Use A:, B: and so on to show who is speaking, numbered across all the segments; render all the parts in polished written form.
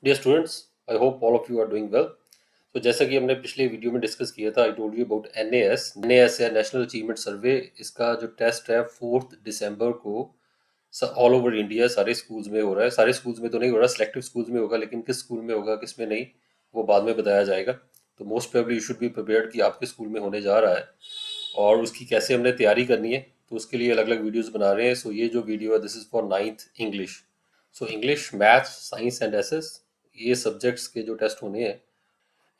A: Dear students, I hope all of you are doing well. तो जैसा कि हमने पिछले वीडियो में डिस्कस किया था, आई टोल्ड यू अबाउट एनएएस या नेशनल अचीवमेंट सर्वे। इसका जो टेस्ट है 4 दिसंबर को ऑल ओवर इंडिया सारे स्कूल्स में हो रहा है। सारे स्कूल्स में तो नहीं हो रहा, सिलेक्टिव स्कूल्स में होगा, लेकिन किस स्कूल में होगा किस में नहीं वो बाद में बताया जाएगा। तो most probably you should be prepared कि आपके स्कूल में होने जा रहा है और उसकी कैसे हमने तैयारी करनी है। तो उसके लिए अलग अलग वीडियोस बना रहे हैं। सो ये जो वीडियो है, this is for 9th English. So English, maths, science and SS, ये सब्जेक्ट्स के जो टेस्ट होने हैं।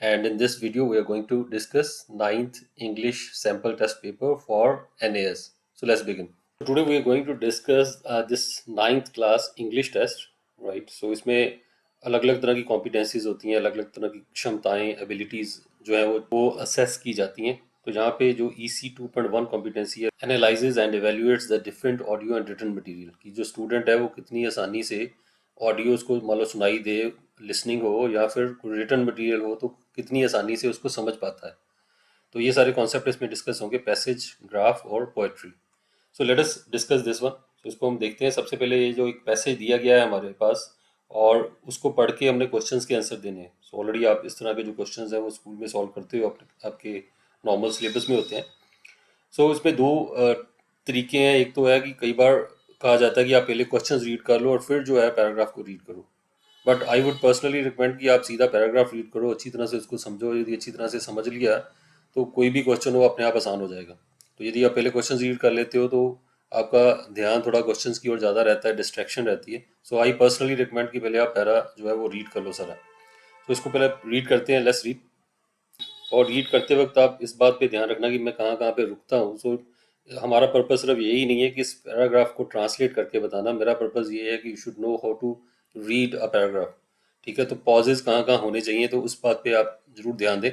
A: And in this video we are going to discuss 9th English sample test paper for NAS. So let's begin. Today we are going to discuss this 9th class English test, right. So इसमें अलग अलग तरह की competencies होती हैं, अलग अलग तरह की क्षमताएं, एबिलिटीज़ जो है वो असेस की जाती हैं। तो यहाँ पे जो EC 2.1 कॉम्पिटेंसी है, analyses and evaluates the different audio and written material, कि जो स्टूडेंट है वो कितनी आसानी से ऑडियो उसको मान लो सुनाई दे, लिसनिंग हो या फिर रिटन मटेरियल हो, तो कितनी आसानी से उसको समझ पाता है। तो ये सारे कॉन्सेप्ट इसमें डिस्कस होंगे, पैसेज, ग्राफ और poetry. So let us discuss this one. तो इसको हम देखते हैं। सबसे पहले ये जो एक पैसेज दिया गया है हमारे पास, और उसको पढ़ के हमने क्वेश्चंस के आंसर देने हैं। सो ऑलरेडी आप इस तरह के जो क्वेश्चंस हैं वो स्कूल में सॉल्व करते हो, आपके नॉर्मल सिलेबस में होते हैं। सो इसमें दो तरीके हैं। एक तो है कि कई बार कहा जाता है कि आप पहले क्वेश्चंस रीड कर लो और फिर जो है पैराग्राफ को रीड करो। But I would personally recommend कि आप सीधा पैराग्राफ रीड करो, अच्छी तरह से उसको समझो। यदि अच्छी तरह से समझ लिया तो कोई भी क्वेश्चन हो अपने आप आसान हो जाएगा। तो यदि आप पहले क्वेश्चन रीड कर लेते हो तो आपका ध्यान थोड़ा क्वेश्चंस की ओर ज़्यादा रहता है, डिस्ट्रैक्शन रहती है। सो आई पर्सनली रिकमेंड कि पहले आप पैरा जो है वो रीड कर लो सारा। तो इसको पहले रीड करते हैं, लेट्स रीड। और रीड करते वक्त आप इस बात पे ध्यान रखना कि मैं कहाँ कहाँ पे रुकता हूँ। सो हमारा पर्पस सिर्फ यही नहीं है कि इस पैराग्राफ को ट्रांसलेट करके बताना। मेरा पर्पस ये है कि you should know how to read a paragraph. ठीक है, तो पॉजेज कहाँ कहाँ होने चाहिए, तो उस बात पे आप जरूर ध्यान दें।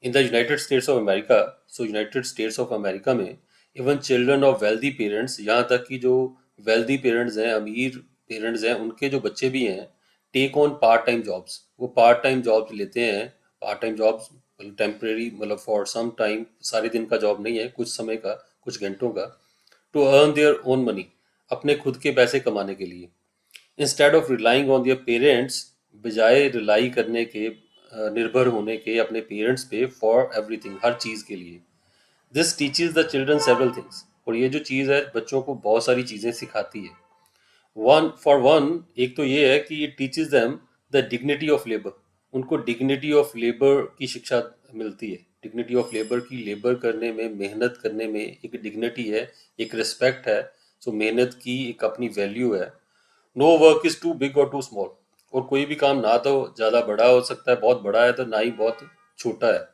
A: In the United States of America, so United States of America में even children of wealthy parents, यहाँ तक कि जो वेल्दी पेरेंट्स हैं, अमीर पेरेंट्स हैं, उनके जो बच्चे भी हैं, take on part time jobs. वो पार्ट टाइम जॉब्स लेते हैं। पार्ट टाइम जॉब्स टेम्परेरी, मतलब फॉर सम टाइम, सारे दिन का जॉब नहीं है, कुछ समय का, कुछ घंटों का। To earn their own money, अपने खुद के पैसे कमाने के लिए। Instead of relying on their parents, बजाय रिलाई करने के, निर्भर होने के अपने पेरेंट्स पे फॉर एवरीथिंग, हर चीज़ के लिए। This teaches the children several things, और ये जो चीज़ है बच्चों को बहुत सारी चीज़ें सिखाती है। वन फॉर वन, एक तो ये है कि ये teaches them the dignity of labour. उनको डिग्निटी ऑफ लेबर की शिक्षा मिलती है। डिग्निटी ऑफ लेबर की, लेबर करने में, मेहनत करने में एक डिग्निटी है, एक रिस्पेक्ट है। सो मेहनत की एक अपनी वैल्यू है। No work is too big और टू स्मॉल, और कोई भी काम ना तो ज़्यादा बड़ा हो सकता है, बहुत बड़ा है, तो ना ही बहुत छोटा है।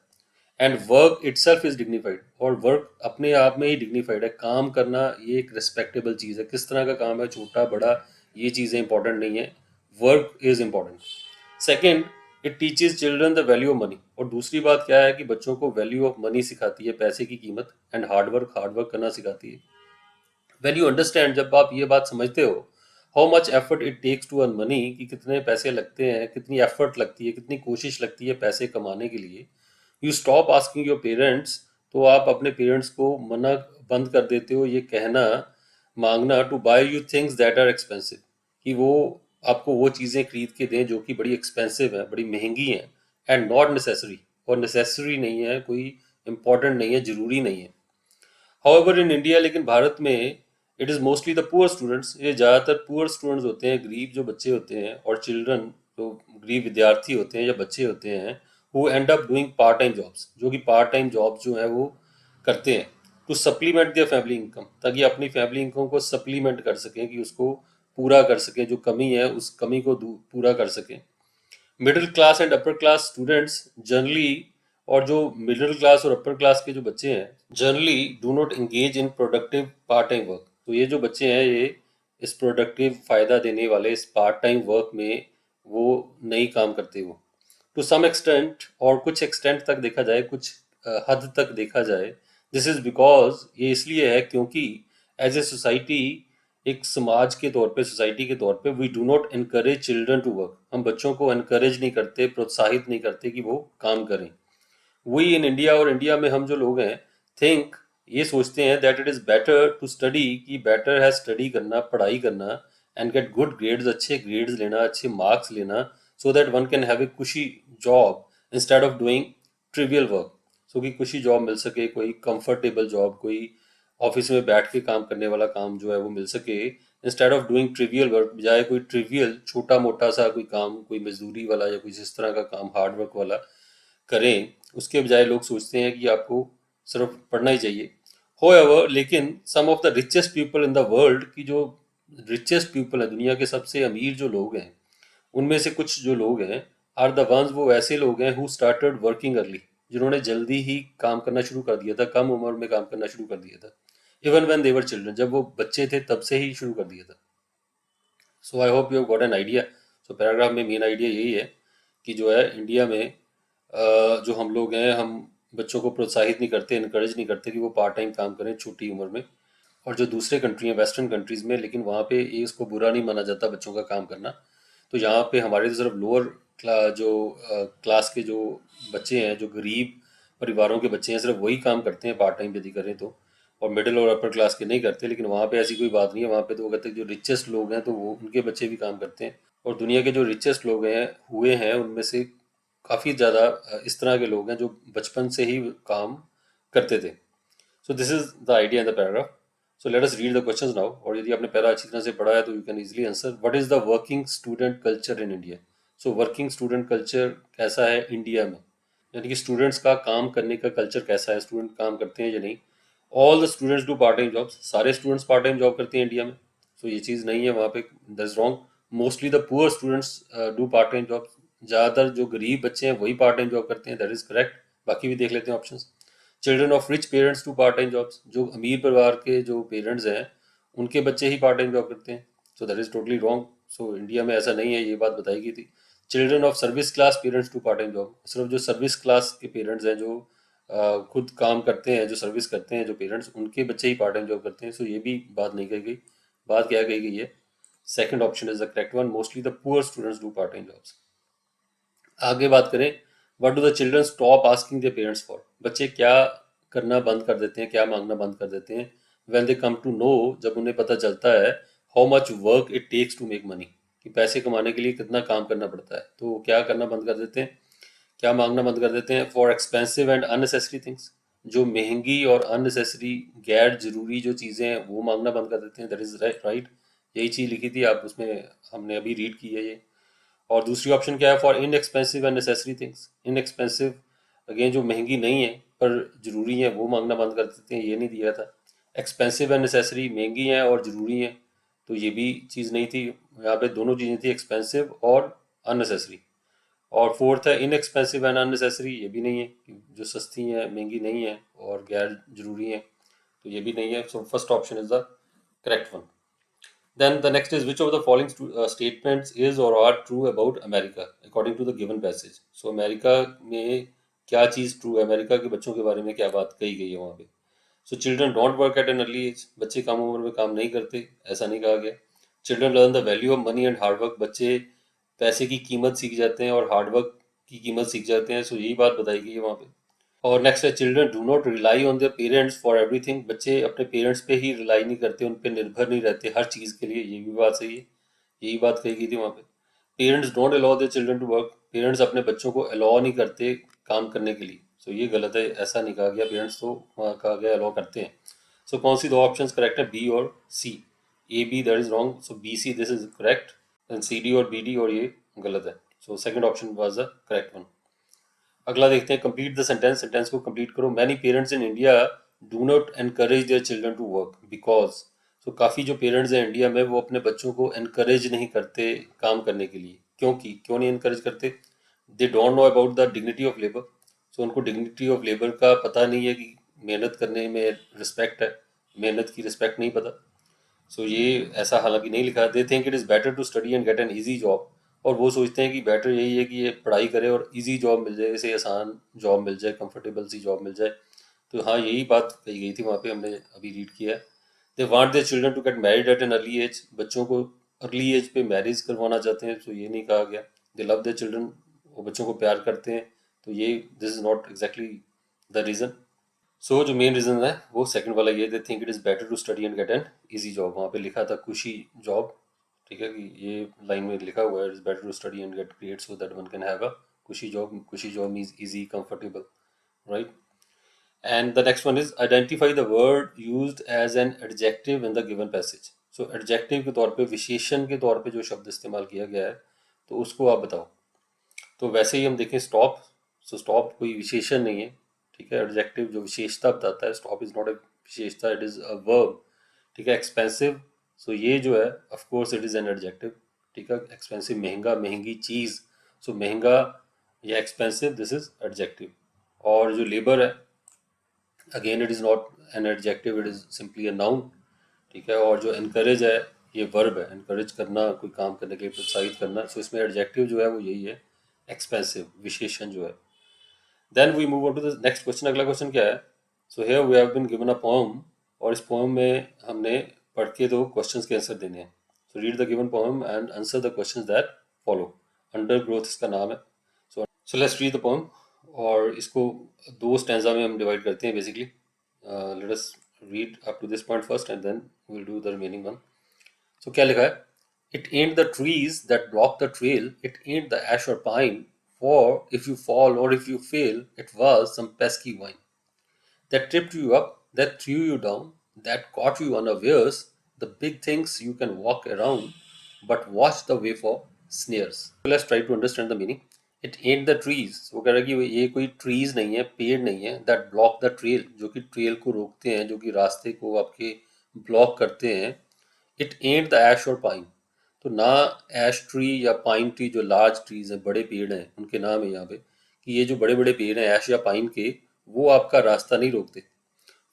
A: And work itself is dignified, और वर्क अपने आप में ही डिग्निफाइड है। काम करना ये एक रिस्पेक्टेबल चीज़ है। किस तरह का काम है, छोटा बड़ा, ये चीज़ें इंपॉर्टेंट नहीं है, work is important. Second, it teaches children the value of money, और दूसरी बात क्या है कि बच्चों को वैल्यू ऑफ मनी सिखाती है, पैसे की कीमत। एंड हार्ड वर्क करना सिखाती है। वेन यू अंडरस्टैंड, जब आप ये बात समझते हो, how much effort it takes to earn money, कि कितने पैसे लगते हैं, कितनी एफर्ट लगती है, कितनी कोशिश लगती है पैसे कमाने के लिए। You stop asking your parents, तो आप अपने पेरेंट्स को मना बंद कर देते हो ये कहना, मांगना, to buy you things that are expensive, कि वो आपको वो चीज़ें खरीद के दें जो कि बड़ी एक्सपेंसिव हैं, बड़ी महंगी हैं। एंड नॉट नेसेसरी, और नेसेसरी नहीं है, कोई इंपॉर्टेंट नहीं है, ज़रूरी नहीं है। हाउएवर इन इंडिया, लेकिन भारत में, it is mostly the poor students, ये ज़्यादातर पुअर स्टूडेंट्स होते हैं, गरीब जो बच्चे होते हैं, और चिल्ड्रन जो गरीब विद्यार्थी होते हैं या बच्चे होते हैं, who and up doing part time jobs, जो कि पार्ट टाइम जॉब जो है वो करते हैं, to supplement their family income, ताकि अपनी फैमिली इनकम को सप्लीमेंट कर सकें, कि उसको पूरा कर सकें, जो कमी है उस कमी को पूरा कर सकें। Middle class and upper class students generally, और जो मिडिल क्लास और अपर क्लास के जो बच्चे हैं, generally do not engage in productive part time work. तो ये जो बच्चे हैं, ये इस प्रोडक्टिव, फ़ायदा देने वाले इस पार्ट टाइम वर्क में वो नहीं काम करते। वो टू सम एक्सटेंट, और कुछ एक्सटेंट तक देखा जाए, कुछ हद तक देखा जाए, दिस इज़ बिकॉज, ये इसलिए है क्योंकि एज ए सोसाइटी, एक समाज के तौर पे, सोसाइटी के तौर पे, we do not encourage children to work. हम बच्चों को इनकरेज नहीं करते, प्रोत्साहित नहीं करते कि वो काम करें। वही इन इंडिया, और इंडिया में हम जो लोग हैं, थिंक, ये सोचते हैं that it is better to study, कि बेटर है स्टडी करना, पढ़ाई करना, एंड गेट गुड ग्रेड्स, अच्छे ग्रेड्स लेना, अच्छे मार्क्स लेना, so that one can have a cushy job instead of doing trivial work. So कि cushy job मिल सके, कोई comfortable job, कोई ऑफिस में बैठ के काम करने वाला काम जो है वो मिल सके, instead of doing trivial work, बजाय कोई ट्रिवियल छोटा मोटा सा कोई काम, कोई मजदूरी वाला या कोई इस तरह का काम हार्ड वर्क वाला करें, उसके बजाय लोग सोचते हैं कि आपको सिर्फ पढ़ना ही चाहिए. However, लेकिन some of the richest people in the world, की जो रिचेस्ट पीपल है, दुनिया के सबसे अमीर जो लोग हैं, उनमें से कुछ जो लोग हैं, आर द वंस, वो ऐसे लोग हैं हु स्टार्टेड वर्किंग अर्ली, जिन्होंने जल्दी ही काम करना शुरू कर दिया था, कम उम्र में काम करना शुरू कर दिया था. Even when they were children, जब वो बच्चे थे तब से ही शुरू कर दिया था. So I hope you have got an idea. So paragraph में मेन आइडिया यही है कि जो है इंडिया में जो हम लोग हैं, हम बच्चों को प्रोत्साहित नहीं करते, इनकरेज नहीं करते कि वो पार्ट टाइम काम करें छोटी उम्र में. और जो दूसरे कंट्री हैं, वेस्टर्न कंट्रीज़ में, लेकिन वहाँ पे ये इसको बुरा नहीं माना जाता बच्चों का काम करना. तो यहाँ पे हमारे तो सिर्फ लोअर क्लास के जो बच्चे हैं, जो गरीब परिवारों के बच्चे हैं, सिर्फ वही काम करते हैं पार्ट टाइम यदि करें तो. और मिडिल और अपर क्लास के नहीं करते. लेकिन वहाँ पे ऐसी कोई बात नहीं है. वहाँ पे तो वो कहते हैं जो रिचेस्ट लोग हैं तो वो उनके बच्चे भी काम करते हैं. और दुनिया के जो रिचेस्ट लोग हैं हुए हैं, उनमें से काफ़ी ज़्यादा इस तरह के लोग हैं जो बचपन से ही काम करते थे. सो this is the idea in the paragraph. So let us read the questions now. और यदि आपने पैरा अच्छी तरह से पढ़ा है तो you can easily answer. What is the working student culture in India? So working student culture कैसा है इंडिया में, यानी कि स्टूडेंट्स का काम करने का कल्चर कैसा है, स्टूडेंट काम करते हैं या नहीं. All the students do part time jobs, सारे स्टूडेंट्स पार्ट टाइम जॉब करते हैं इंडिया में. सो ये चीज़ नहीं है वहाँ पे, that is wrong. Mostly the poor students do part time jobs, ज़्यादातर जो गरीब बच्चे हैं वही पार्ट टाइम जॉब करते हैं, दैट इज करेक्ट. बाकी भी देख लेते हैं options. Children of rich parents to part time jobs, जो अमीर परिवार के जो पेरेंट्स हैं उनके बच्चे ही पार्ट टाइम जॉब करते हैं. So that is totally wrong. So India में ऐसा नहीं है, ये बात बताई गई थी. Children of service class parents to part time job, सिर्फ जो सर्विस क्लास के पेरेंट्स हैं, जो खुद काम करते हैं, जो सर्विस करते हैं, जो पेरेंट्स, उनके बच्चे ही पार्ट टाइम जॉब करते हैं. सो ये भी बात नहीं कही गई. बात क्या कही गई है? Second option is the correct one. Mostly the poor students do part time jobs. आगे बात करें, what do the children stop asking their parents for? बच्चे क्या करना बंद कर देते हैं, क्या मांगना बंद कर देते हैं? When they come to know, जब उन्हें पता चलता है, how much work it takes to make money, कि पैसे कमाने के लिए कितना काम करना पड़ता है, तो वो क्या करना बंद कर देते हैं, क्या मांगना बंद कर देते हैं? For expensive and unnecessary things, जो महंगी और अननेसेसरी गैर जरूरी जो चीज़ें हैं वो मांगना बंद कर देते हैं. That is right. यही चीज़ लिखी थी आप उसमें, हमने अभी रीड की है ये. और दूसरी ऑप्शन क्या है? For inexpensive and necessary things. Inexpensive again जो महंगी नहीं है पर जरूरी है वो मांगना बंद कर देते हैं, ये नहीं दिया था. एक्सपेंसिव एंड नेसेसरी, महंगी हैं और ज़रूरी हैं, तो ये भी चीज़ नहीं थी. यहाँ पे दोनों चीज़ें थी, एक्सपेंसिव और अननेसेसरी. और फोर्थ है इनएक्सपेंसिव एंड अननेसेसरी, ये भी नहीं है, जो सस्ती हैं, महंगी नहीं है और गैर जरूरी हैं, तो ये भी नहीं है. So first option is the correct one. Then the next is, which of the following statements is or are true about America according to the given passage? So America में क्या चीज़ ट्रू है, अमेरिका के बच्चों के बारे में क्या बात कही गई है वहाँ पे? So children don't work at an early age, बच्चे कम उम्र में काम नहीं करते, ऐसा नहीं कहा गया. Children learn the value of money and hard work, बच्चे पैसे की कीमत सीख जाते हैं और हार्ड वर्क की कीमत सीख जाते हैं. सो यही बात बताई गई है वहाँ पे. और नेक्स्ट है, children do not rely on their parents for everything, बच्चे अपने पेरेंट्स पे ही रिलाई नहीं करते, उन पे निर्भर नहीं रहते हर चीज़ के लिए. ये भी बात सही है, यही बात कही गई थी वहाँ पे. Parents don't allow their children to work, parents अपने बच्चों को अलाउ नहीं करते काम करने के लिए. सो ये गलत है, ऐसा नहीं कहा गया. पेरेंट्स तो वहाँ कहा गया अलाउ करते हैं. सो कौन सी दो ऑप्शन करेक्ट है? बी और C. A B that is wrong. So B C this is correct. Then C D और बी डी और ये गलत है. So second option was the correct one. अगला देखते हैं, कंप्लीट द सेंटेंस. सेंटेंस को कंप्लीट करो. Many parents in India do not encourage their children to work because. तो काफ़ी जो पेरेंट्स हैं इंडिया में वो अपने बच्चों को एनकरेज नहीं करते काम करने के लिए. क्योंकि क्यों नहीं एनकरेज करते? They don't know about the dignity of labour. So उनको डिग्निटी ऑफ लेबर का पता नहीं है कि मेहनत करने में रिस्पेक्ट है, मेहनत की रिस्पेक्ट नहीं पता. सो ये ऐसा हालांकि नहीं लिखा. They think it is better to study and get an easy job, और वो सोचते हैं कि बेटर यही है कि ये पढ़ाई करे और इजी जॉब मिल जाए, इसे आसान जॉब मिल जाए, कंफर्टेबल सी जॉब मिल जाए. तो हाँ, यही बात कही गई थी वहाँ पे, हमने अभी रीड किया है. They want their children to get married at an early age, बच्चों को अर्ली एज पे मैरिज करवाना चाहते हैं, तो ये नहीं कहा गया. दे लव देयर चिल्ड्रन, वो बच्चों को प्यार करते हैं, तो ये this is not exactly the reason. So जो मेन रीज़न है वो सेकंड वाला ये, they think it is better to study and get an easy job. वहाँ पे लिखा था खुशी जॉब, ठीक है, कि ये लाइन में लिखा हुआ है, it's better to study and get grade so that one can have a cushy job means easy, comfortable, right? And the next one is identify the word used as an adjective in the given passage. So adjective के तौर पे, विशेषण के तौर पे जो शब्द इस्तेमाल किया गया है, तो उसको आप बताओ। तो वैसे ही हम देखें स्टॉप, सो स्टॉप कोई विशेषण नहीं है, ठीक है। एडजेक्टिव जो विशेषता बताता है, स्टॉप इज नॉट ए विशेषता, इट इज अ वर्ब, ठीक है। एक्सपेंसिव, सो ये जो है of course it is an adjective, ठीक है। एक्सपेंसिव महंगा, महंगी चीज, सो महंगा या एक्सपेंसिव, दिस इज एडजेक्टिव। और जो लेबर है, again it is not an adjective, it is simply a noun, ठीक है। और जो एनकरेज है, ये वर्ब है, एनकरेज करना, कोई काम करने के लिए प्रोत्साहित करना, सो इसमें एडजेक्टिव जो है वो यही है, एक्सपेंसिव, विशेषण जो है। Then we move on to the next question. अगला क्वेश्चन क्या है? So here we have been given a poem, और इस पोएम में हमने पढ़ के दो क्वेश्चंस के आंसर देने हैं। So read the given poem and answer the questions that follow. Undergrowth इसका नाम है। So let's read the poem, और इसको दो स्टैंजा में हम डिवाइड करते हैं basically. Let us read up to this point first and then we will do the remaining one. So क्या लिखा है? It ain't the trees that block the trail, it ain't the ash or pine, for if you fall or if you fail, it was some pesky wine that tripped you up, that threw you down, that caught you unawares. The big things you can walk around, but watch the way for snares. Let's try to understand the meaning. It ain't the trees. वो कह रहा है कि ये कोई trees नहीं है, पेड़ नहीं है, that block the trail, जो कि trail को रोकते हैं, जो कि रास्ते को आपके block करते हैं। It ain't the ash or pine. तो ना एश ट्री या पाइन ट्री, जो लार्ज ट्रीज हैं, बड़े पेड़ हैं, उनके नाम है यहाँ पे, कि ये जो बड़े बड़े पेड़ हैं ऐश या पाइन के, वो आपका रास्ता नहीं रोकते।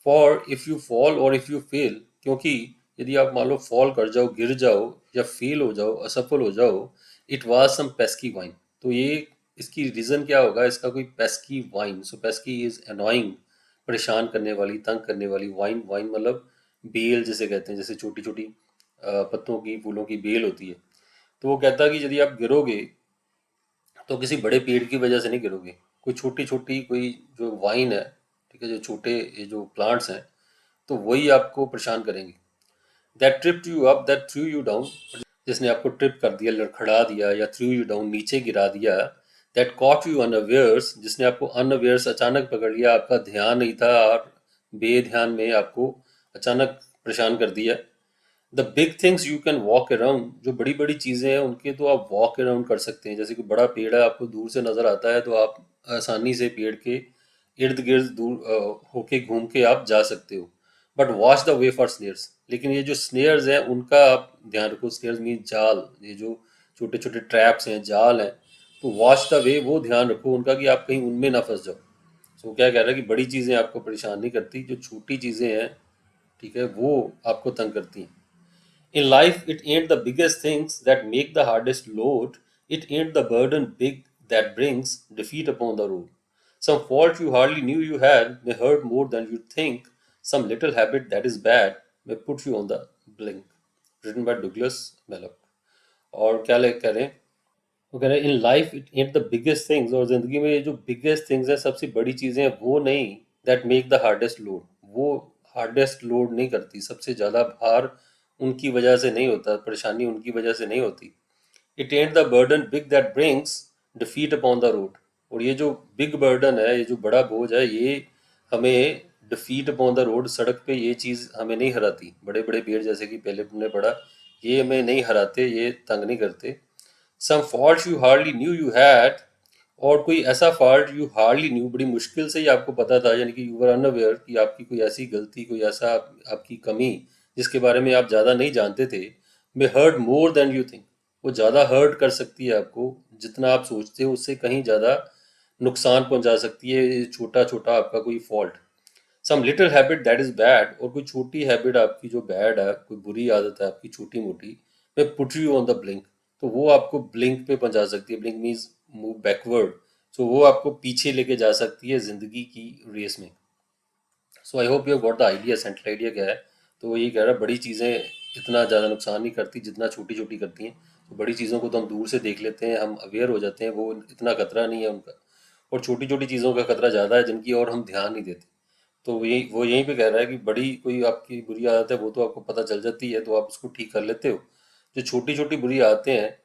A: फॉर इफ यू फॉल और इफ यू फेल, क्योंकि यदि आप मान लो फॉल कर जाओ, गिर जाओ, या फेल हो जाओ, असफल हो जाओ, it was some pesky vine, तो ये इसकी रीजन क्या होगा? इसका कोई pesky vine, so pesky is annoying, परेशान करने वाली, तंग करने वाली। वाइन, वाइन मतलब बेल जिसे कहते हैं, जैसे छोटी छोटी पत्तों की, फूलों की बेल होती है। तो वो कहता है कि यदि आप गिरोगे तो किसी बड़े पेड़ की वजह से नहीं गिरोगे, कोई छोटी छोटी कोई जो वाइन है, ठीक है, जो छोटे ये जो प्लांट्स हैं, तो वही आपको परेशान करेंगे। That tripped you up, that through you down, जिसने आपको ट्रिप कर दिया, लड़खड़ा दिया, या थ्रू यू डाउन, नीचे गिरा दिया। दैट कॉट यू अनअवेयर्स, जिसने आपको अनअवेयर्स, अचानक पकड़ लिया, आपका ध्यान नहीं था और बेध्यान में आपको अचानक परेशान कर दिया। The big things you can walk around, जो बड़ी बड़ी चीज़ें हैं उनके तो आप वॉक अराउंड कर सकते हैं। जैसे कि बड़ा पेड़ है, आपको दूर से नज़र आता है, तो आप आसानी से पेड़ के इर्द गिर्द दूर होके घूम के आप जा सकते हो। But watch the way for snares, लेकिन ये जो स्नेयर्स हैं उनका आप ध्यान रखो। स्नेयर्स मीन जाल, ये जो छोटे छोटे ट्रैप्स हैं, जाल हैं, तो वॉच द वे, वो ध्यान रखो उनका, कि आप कहीं उनमें ना फंस जाओ। सो क्या कह रहा है कि बड़ी चीज़ें आपको परेशान नहीं करती, जो छोटी चीज़ें हैं, ठीक है, वो आपको तंग करती हैं। In life, it ain't the biggest things that make the hardest load. It ain't the burden big that brings defeat upon the road. Some fault you hardly knew you had may hurt more than you think. Some little habit that is bad may put you on the blink. Written by Douglas Malloch. और क्या ले कह रहे हैं? वो कह रहे हैं in life it ain't the biggest things, और जिंदगी में ये जो बिगेस्ट थिंग्स हैं, सबसे बड़ी चीजें हैं, वो नहीं that make the hardest load, वो हार्डेस्ट लोड नहीं करती, सबसे ज्यादा भार उनकी वजह से नहीं होता, परेशानी उनकी वजह से नहीं होती। It ain't the burden big that brings defeat upon the road, और ये जो बिग बर्डन है, ये जो बड़ा बोझ है, ये हमें डिफीट अपॉन द रोड, सड़क पे ये चीज़ हमें नहीं हराती। बड़े बड़े पेड़, जैसे कि पहले हमने पढ़ा, ये हमें नहीं हराते, ये तंग नहीं करते। Some fault you hardly knew you had, और कोई ऐसा फॉल्ट यू हार्डली न्यू, बड़ी मुश्किल से ही आपको पता था, यानी कि यू वर अनअवेयर, कि आपकी कोई ऐसी गलती, कोई ऐसा आपकी कमी जिसके बारे में आप ज़्यादा नहीं जानते थे, may hurt more than you think, वो ज़्यादा हर्ट कर सकती है आपको, जितना आप सोचते हो उससे कहीं ज़्यादा नुकसान पहुंचा सकती है ये छोटा छोटा आपका कोई fault. Some little habit that is bad, और कोई छोटी हैबिट आपकी जो बैड है, कोई बुरी आदत है आपकी छोटी मोटी, मैं put you on the blink, तो वो आपको ब्लिंक पे पहुंचा सकती है। ब्लिंक मीन्स मूव बैकवर्ड, सो वो आपको पीछे लेके जा सकती है जिंदगी की रेस में। So I hope you got the idea. Central idea क्या है? तो वो यही कह रहा है, बड़ी चीज़ें इतना ज़्यादा नुकसान नहीं करती जितना छोटी छोटी करती हैं। तो बड़ी चीज़ों को तो हम दूर से देख लेते हैं, हम अवेयर हो जाते हैं, वो इतना खतरा नहीं है उनका, और छोटी छोटी चीज़ों का खतरा ज़्यादा है, जिनकी और हम ध्यान नहीं देते। तो वो यहीं पे कह रहा है कि बड़ी कोई आपकी बुरी आदत है, वो तो आपको पता चल जाती है, तो आप उसको ठीक कर लेते हो। जो छोटी छोटी बुरी आदतें हैं,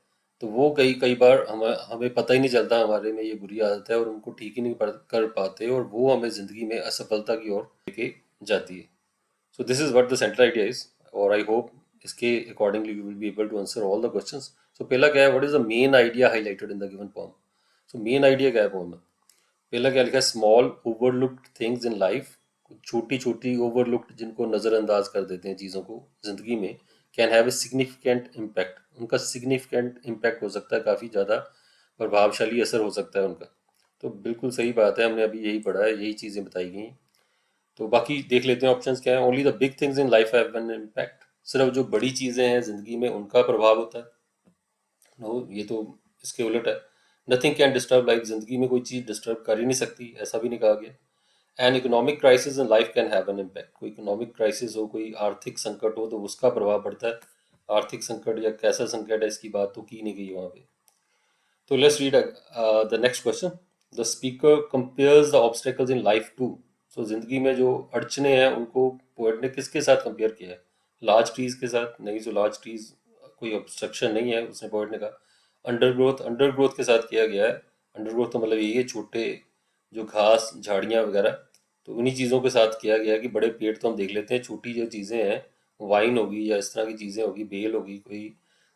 A: तो वो कई कई बार हमें हमें पता ही नहीं चलता हमारे में ये बुरी आदत है, और उनको ठीक ही नहीं कर पाते, और वो हमें ज़िंदगी में असफलता की ओर लेके जाती है. So this is what the central idea is, और I hope इसके accordingly you will be able to answer all the questions. So पहला क्या है, what is the main idea highlighted in the given poem? So main idea क्या है poem में? पहला क्या लिखा है, small overlooked things in life, छोटी छोटी overlooked जिनको नज़रअंदाज कर देते हैं चीज़ों को ज़िंदगी में, can have a significant impact, उनका significant impact हो सकता है, काफ़ी ज़्यादा प्रभावशाली असर हो सकता है उनका. तो बिल्कुल सही बात है, हमने अभी यही पढ़ा है, यही चीज़ें बताई गई हैं. तो बाकी देख लेते हैं ऑप्शंस क्या है. Only the big things in life have an impact, सिर्फ जो बड़ी चीज़ें हैं ज़िंदगी में उनका प्रभाव होता है. नो, ये तो इसके उलट है. नथिंग कैन डिस्टर्ब लाइफ, ज़िंदगी में कोई चीज़ डिस्टर्ब कर ही नहीं सकती, ऐसा भी नहीं कहा गया. And economic crisis in life can have an impact, कोई इकोनॉमिक क्राइसिस हो, कोई आर्थिक संकट हो, तो उसका प्रभाव पड़ता है. आर्थिक संकट या कैसा संकट है इसकी बात तो की नहीं गई वहाँ पे. So let's read the next question. The speaker compares the obstacles in life to. So जिंदगी में जो अड़चने हैं उनको पोएट ने किसके साथ कंपेयर किया है? लार्ज ट्रीज के साथ नहीं. जो लार्ज ट्रीज कोई ऑब्स्ट्रक्शन नहीं है, उसने पोएट ने कहा अंडरग्रोथ, अंडरग्रोथ के साथ किया गया है. अंडरग्रोथ तो मतलब यही है, छोटे जो घास झाड़ियाँ वगैरह, तो उन्हीं चीज़ों के साथ किया गया है. कि बड़े पेड़ तो हम देख लेते हैं, छोटी जो चीज़ें हैं, वाइन होगी या इस तरह की चीज़ें होगी, बेल होगी कोई,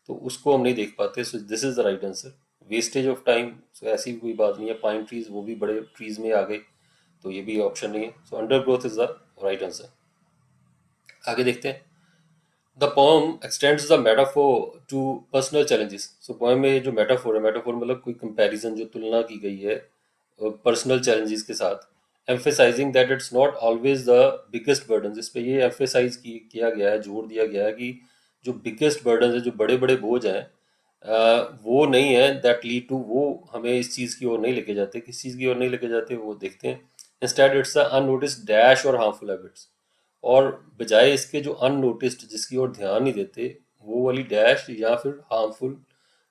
A: तो उसको हम नहीं देख पाते. So this is the right answer. Wastage of time, so ऐसी कोई बात नहीं है. पाइन ट्रीज वो भी बड़े ट्रीज में आ गए, तो ये भी ऑप्शन नहीं है. So undergrowth is the right answer. आगे देखते हैं. The poem extends the metaphor to personal challenges. So poem में जो मेटाफोर है, मेटाफोर मतलब कोई कंपैरिजन, जो तुलना की गई है पर्सनल चैलेंजेस के साथ, emphasizing that it's not always the biggest burden. इस पे ये एम्फेसाइज किया गया है, जोर दिया गया है कि जो बिगेस्ट बर्डन है, जो बड़े बड़े बोझ हैं, वो नहीं है दैट लीड टू, वो हमें इस चीज़ की ओर नहीं लेके जाते. किस चीज़ की ओर नहीं लेके जाते वो देखते हैं. Instead it's the unnoticed dash और हार्मफुल हैबिट्स, और बजाय इसके जो अननोटिस्ड, जिसकी ओर ध्यान नहीं देते, वो वाली डैश या फिर हार्मफुल,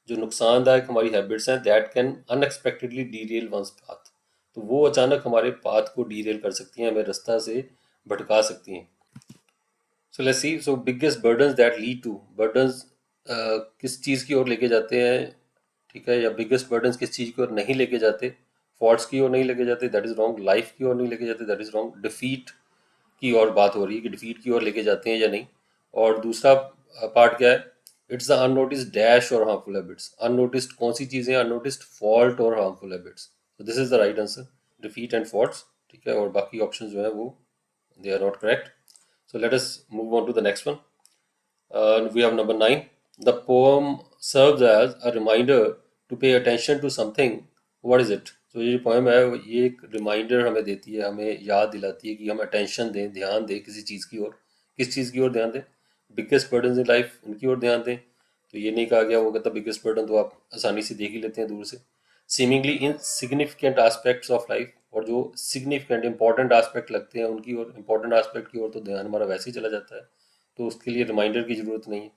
A: जो नुकसानदायक हमारी हैबिट्स हैं, that can unexpectedly derail one's path, तो वो अचानक हमारे पाथ को डीरेल कर सकती हैं, हमें रास्ता से भटका सकती हैं. So let's see. So biggest burdens that lead to, burdens किस चीज़ की ओर लेके जाते हैं, ठीक है, या बिगेस्ट बर्डन्स किस चीज़ की ओर नहीं लेके जाते. फॉल्ट्स की ओर नहीं लेके जाते, दैट इज़ रॉन्ग. लाइफ की ओर नहीं लेके जाते, दैट इज़ रॉन्ग. डिफीट की और बात हो रही है कि डिफीट की ओर लेके जाते हैं या नहीं. और दूसरा पार्ट क्या है, इट्स द अननोटिस्ड डैश और हार्मफुल हैबिट्स. अननोटिस्ड कौन सी चीज़ें, अननोटिस्ड फॉल्ट और हार्मफुल हैबिट्स. तो this is the right answer, defeat and faults. ठीक है, और बाकी ऑप्शन जो है वो they are not correct. So let us move on to the next one. We have number 9. The poem serves as a reminder to pay attention to something. What is it? तो ये जो poem है ये एक reminder हमें देती है, हमें याद दिलाती है कि हम अटेंशन दें, ध्यान दें किसी चीज़ की ओर. किस चीज़ की ओर ध्यान दें? बिगेस्ट बर्डन इन लाइफ, उनकी ओर ध्यान दें. तो ये नहीं कहा गया, वो कहता बिगेस्ट बर्डन तो आप आसानी से देख ही लेते हैं दूर से. Seemingly in significant aspects of life, और जो सिग्निफिकेंट इंपॉर्टेंट आस्पेक्ट लगते हैं उनकी ओर, इंपॉर्टेंट आस्पेक्ट की ओर तो ध्यान हमारा वैसे ही चला जाता है, तो उसके लिए रिमाइंडर की जरूरत नहीं है.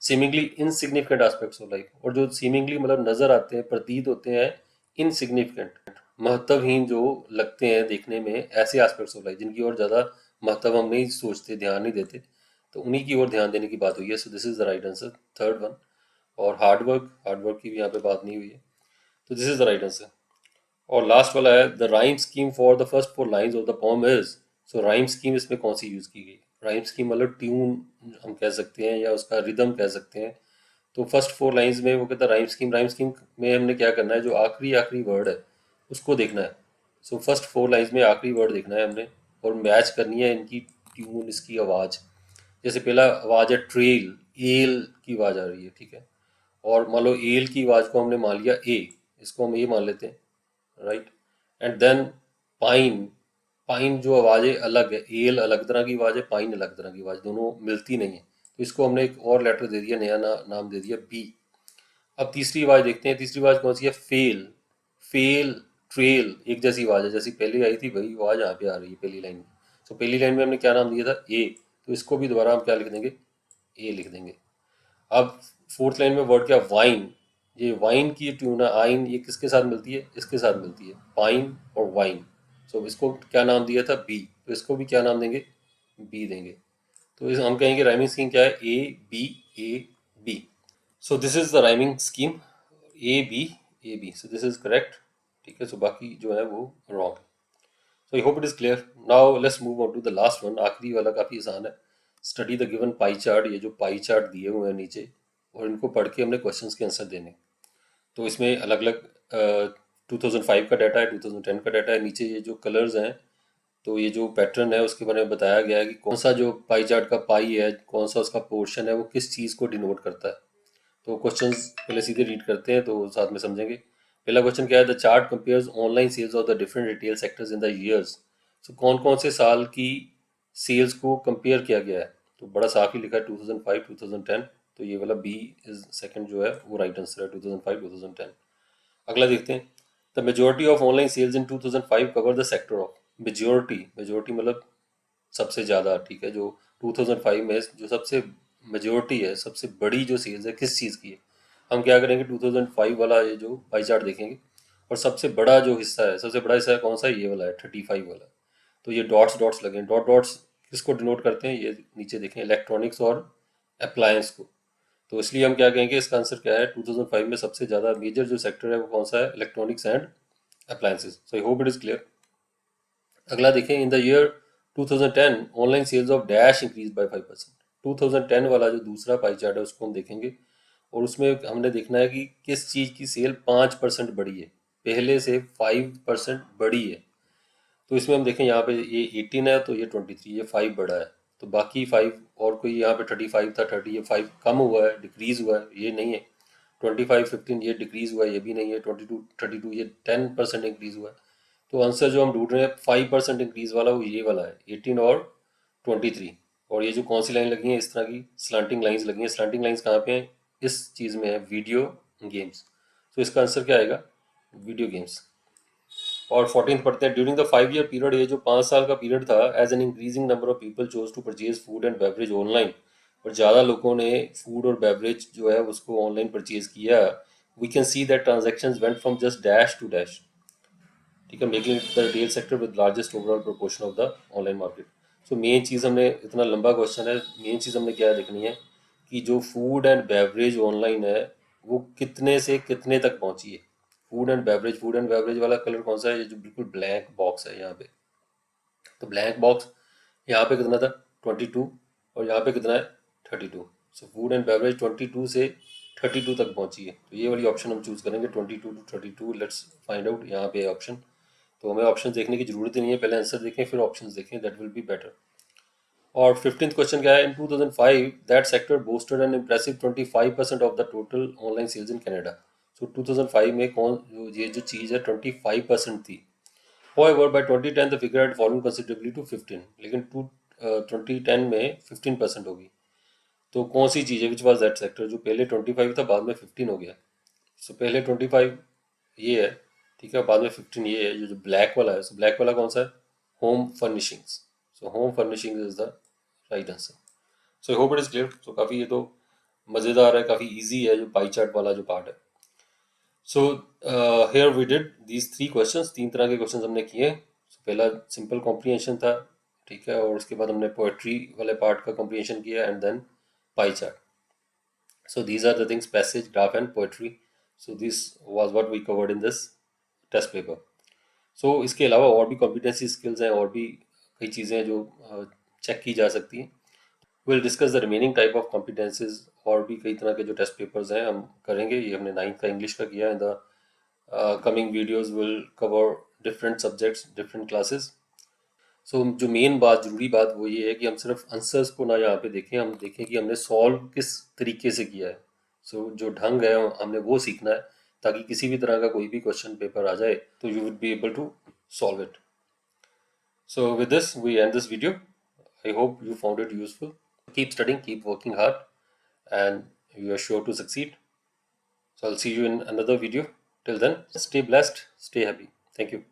A: Seemingly insignificant aspects of life, और जो सीमिंगली मतलब नजर आते हैं, प्रतीत होते हैं, इनसिग्निफिकेंट महत्वहीन जो लगते हैं देखने में, ऐसे एस्पेक्ट्स ऑफ लाइफ जिनकी ओर ज़्यादा महत्व हम नहीं सोचते, ध्यान नहीं देते, तो उन्हीं की ओर ध्यान देने की बात हुई है. सो this is the right answer, third one. और हार्डवर्क, हार्डवर्क की भी यहाँ पे बात नहीं हुई है, तो this is the right answer. और लास्ट वाला है, the rhyme scheme for the first four lines of the poem is. So rhyme scheme इसमें कौन सी यूज की गई? राइम स्कीम मतलब ट्यून हम कह सकते हैं, या उसका रिदम कह सकते हैं. तो फर्स्ट फोर लाइंस में वो कहता है राइम स्कीम. राइम स्कीम में हमने क्या करना है, जो आखिरी आखिरी वर्ड है उसको देखना है. सो फर्स्ट फोर लाइंस में आखिरी वर्ड देखना है हमने, और मैच करनी है इनकी ट्यून, इसकी आवाज़. जैसे पहला आवाज़ है ट्रेल, एल की आवाज़ आ रही है, ठीक है, और मान लो एल की आवाज़ को हमने मान लिया ए, इसको हम ए मान लेते हैं, right. And then pine, pine जो आवाज़ें अलग है, एल अलग तरह की आवाज़ है, पाइन अलग तरह की आवाज़, दोनों मिलती नहीं है, तो इसको हमने एक और लेटर दे दिया, नया नाम दे दिया बी. अब तीसरी आवाज़ देखते हैं, तीसरी आवाज़ कौन सी है? फेल, फेल, ट्रेल, एक जैसी आवाज़ है, जैसी पहले आई थी वही आवाज़ यहाँ पे आ रही है पहली लाइन में. तो पहली लाइन में हमने क्या नाम दिया था? ए, तो इसको भी दोबारा हम क्या लिख देंगे? ए लिख देंगे. अब फोर्थ लाइन में वर्ड क्या? वाइन. ये वाइन की ट्यून है, आइन, ये किसके साथ मिलती है? इसके साथ मिलती है, पाइन और वाइन. सो इसको क्या नाम दिया था? बी, तो इसको भी क्या नाम देंगे? बी देंगे. तो इस हम कहेंगे राइमिंग स्कीम क्या है? A B, A B. So this is the rhyming scheme, A B so this is correct, ठीक है। सो बाकी जो है वो रॉन्ग है। So I hope it is clear. Now let's move on to the last one, आखिरी वाला काफ़ी आसान है। Study the given pie chart, ये जो पाई चार्ट दिए हुए हैं नीचे, और इनको पढ़ के हमने क्वेश्चंस के आंसर देने। तो इसमें अलग अलग 2005 का डाटा है, 2010 का डाटा है। नीचे ये जो कलर्स हैं, तो ये जो पैटर्न है उसके बारे में बताया गया है कि कौन सा जो पाई चार्ट का पाई है, कौन सा उसका पोर्शन है, वो किस चीज़ को डिनोट करता है। तो क्वेश्चंस पहले सीधे रीड करते हैं तो साथ में समझेंगे। पहला क्वेश्चन क्या है, the chart compares online sales of the different retail sectors in the years. So कौन कौन से साल की सेल्स को कंपेयर किया गया है। तो बड़ा साफ ही लिखा है 2005 2010, तो ये वाला बी इज सेकंड जो है वो राइट आंसर है, 2005 2010। अगला देखते हैं, the majority of online sales in 2005 cover the sector of. Majority मतलब सबसे ज़्यादा, ठीक है। जो 2005 में जो सबसे मेजोरिटी है, सबसे बड़ी जो सेल्स है किस चीज़ की है। हम क्या करेंगे, 2005 वाला ये जो पाई चार्ट देखेंगे, और सबसे बड़ा जो हिस्सा है, सबसे बड़ा हिस्सा है कौन सा, ये वाला है 35 वाला। तो ये डॉट्स डॉट्स लगे हैं, डॉट डॉट्स किसको डिनोट करते हैं, ये नीचे देखें, इलेक्ट्रॉनिक्स और अप्लायंस को। तो इसलिए हम क्या कहेंगे, इसका आंसर क्या है, 2005 में सबसे ज़्यादा मेजर जो सेक्टर है वो कौन सा है, electronics and appliances. So I hope it is clear. अगला देखें, in the year 2010 online sales of dash increase by 5%। 2010 वाला जो दूसरा पाई चार्ट है उसको हम देखेंगे, और उसमें हमने देखना है कि किस चीज़ की सेल 5% बढ़ी है, पहले से 5% बढ़ी है। तो इसमें हम देखें, यहाँ पे ये 18 है तो ये 23, ये 5 बढ़ा है। तो बाकी 5 और कोई, यहाँ पे 35 था 30, ये 5 कम हुआ है, डिक्रीज हुआ है, ये नहीं है। 25 15 ये डिक्रीज हुआ है, ये भी नहीं है। 22 32 ये 10% इंक्रीज हुआ है। तो आंसर जो हम ढूंढ रहे हैं 5% इंक्रीज वाला, वो ये वाला है, 18 और 23। और ये जो कौन सी लाइन लगी है, इस तरह की स्लांटिंग लाइंस लगी हैं। स्लांटिंग लाइंस कहाँ पे हैं, इस चीज़ में है, वीडियो गेम्स। तो इसका आंसर क्या आएगा, वीडियो गेम्स। और 14th पढ़ते हैं, ड्यूरिंग द 5 ईयर पीरियड, ये जो 5 साल का पीरियड था, as an increasing number of people chose to purchase food and beverage online. और ज़्यादा लोगों ने फूड और बेवरेज जो है उसको ऑनलाइन परचेज किया। We can see that transaction went from just dash to dash, ठीक है, making the retail sector with largest overall proportion of the online market. So main चीज़ हमने, इतना लंबा क्वेश्चन है, मेन चीज़ हमने क्या देखनी है कि जो फूड एंड बेवरेज ऑनलाइन है वो कितने से कितने तक पहुंची है। फूड एंड बेवरेज वाला कलर कौन सा है, ये जो बिल्कुल ब्लैक बॉक्स है यहाँ पे। तो ब्लैक बॉक्स यहाँ पे कितना था, 22, और यहाँ पे कितना है, 32। सो फूड एंड बेवरेज 22 से 32 तक पहुंची है। तो ये वाली ऑप्शन हम चूज करेंगे, 22 to 32। लेट्स फाइंड आउट, यहाँ पे ऑप्शन। तो हमें ऑप्शन देखने की जरूरत ही नहीं है, पहले आंसर देखें फिर ऑप्शन देखें, दैट विल बी बेटर। और 15th क्वेश्चन क्या है, in 2005 that sector boasted an impressive 25% of the total online sales in Canada. So 2005 में कौन ये जो चीज़ है 25% थी। However, by 2010 the figure had fallen considerably to 15, लेकिन 2010 में 15% होगी। तो कौन सी चीज़ है, विच वॉज दैट सेक्टर, जो पहले 25 था बाद में 15 हो गया। सो पहले 25 ये है, ठीक है, बाद में 15 ये है, जो ब्लैक वाला है। सो ब्लैक वाला कौन सा है, home furnishings. So home furnishings is the right answer. So I hope it is clear. So काफ़ी ये तो मज़ेदार है, काफ़ी ईजी है जो पाई चार्ट वाला जो पार्ट है। So here we did these 3 questions, 3 तरह के क्वेश्चंस हमने किए। पहला सिंपल कॉम्प्रिहेंशन था, ठीक है, और उसके बाद हमने पोएट्री वाले पार्ट का कॉम्प्रिहेंशन किया, and then pie chart. So these are the things, passage, graph and poetry. So this was what we covered in this test paper. So इसके अलावा और भी competency skills हैं, और भी कई चीज़ें हैं जो चेक की जा सकती हैं। We'll discuss the remaining type of competencies, और भी कई तरह के जो टेस्ट पेपर्स हैं हम करेंगे। ये हमने 9th का इंग्लिश का किया। In the coming videos will cover different subjects, different classes. So जो मेन बात, जरूरी बात वो ये है कि हम सिर्फ आंसर्स को ना यहाँ पे देखें, हम देखें कि हमने सॉल्व किस तरीके से किया है। सो जो ढंग है हमने वो सीखना है, ताकि किसी भी तरह का कोई भी क्वेश्चन पेपर आ जाए तो you would be able to solve it. So with this we end this video. I hope you found it useful. Keep studying, keep working hard, and you are sure to succeed. So I'll see you in another video. Till then, stay blessed, stay happy. Thank you.